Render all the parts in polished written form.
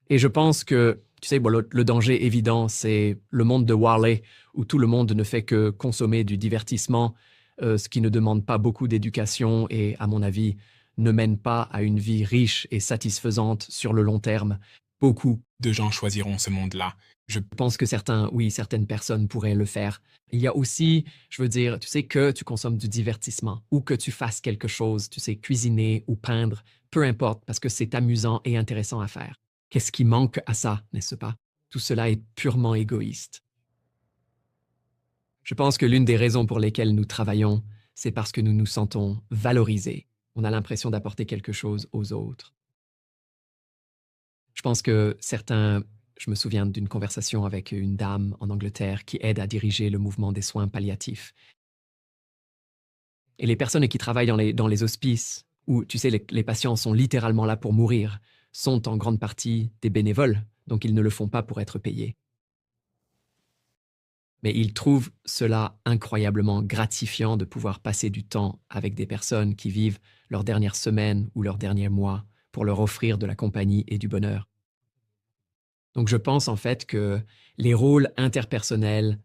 Et je pense que, tu sais, bon, le danger évident, c'est le monde de Warley, où tout le monde ne fait que consommer du divertissement, ce qui ne demande pas beaucoup d'éducation et, à mon avis, ne mène pas à une vie riche et satisfaisante sur le long terme. Beaucoup. De gens choisiront ce monde-là. Je Je pense que certains, oui, certaines personnes pourraient le faire. Il y a aussi, je veux dire, tu sais, que tu consommes du divertissement ou que tu fasses quelque chose, tu sais, cuisiner ou peindre, peu importe, parce que c'est amusant et intéressant à faire. Qu'est-ce qui manque à ça, n'est-ce pas? Tout cela est purement égoïste. Je pense que l'une des raisons pour lesquelles nous travaillons, c'est parce que nous nous sentons valorisés. On a l'impression d'apporter quelque chose aux autres. Je pense que certains, je me souviens d'une conversation avec une dame en Angleterre qui aide à diriger le mouvement des soins palliatifs. Et les personnes qui travaillent dans les hospices, où, tu sais, les patients sont littéralement là pour mourir, sont en grande partie des bénévoles, donc ils ne le font pas pour être payés. Mais ils trouvent cela incroyablement gratifiant de pouvoir passer du temps avec des personnes qui vivent leurs dernières semaines ou leurs derniers mois pour leur offrir de la compagnie et du bonheur. Donc je pense en fait que les rôles interpersonnels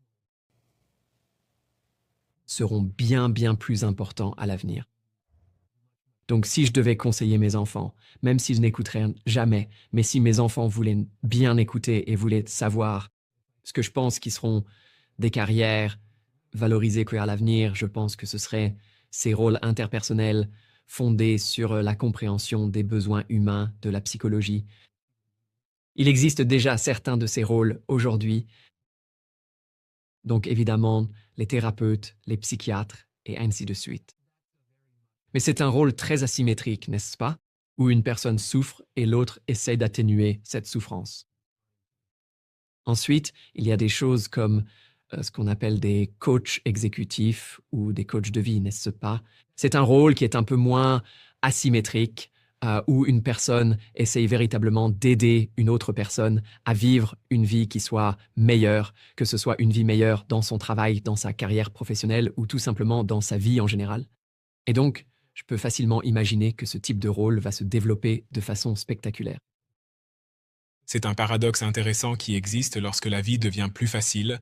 seront bien, bien plus importants à l'avenir. Donc si je devais conseiller mes enfants, même si je n'écouterais jamais, mais si mes enfants voulaient bien écouter et voulaient savoir ce que je pense qui seront des carrières valorisées à l'avenir, je pense que ce serait ces rôles interpersonnels fondés sur la compréhension des besoins humains de la psychologie. Il existe déjà certains de ces rôles aujourd'hui, donc évidemment les thérapeutes, les psychiatres et ainsi de suite. Mais c'est un rôle très asymétrique, n'est-ce pas? Où une personne souffre et l'autre essaie d'atténuer cette souffrance. Ensuite, il y a des choses comme ce qu'on appelle des coachs exécutifs ou des coachs de vie, n'est-ce pas? C'est un rôle qui est un peu moins asymétrique, où une personne essaye véritablement d'aider une autre personne à vivre une vie qui soit meilleure, que ce soit une vie meilleure dans son travail, dans sa carrière professionnelle ou tout simplement dans sa vie en général. Et donc, je peux facilement imaginer que ce type de rôle va se développer de façon spectaculaire. C'est un paradoxe intéressant qui existe lorsque la vie devient plus facile,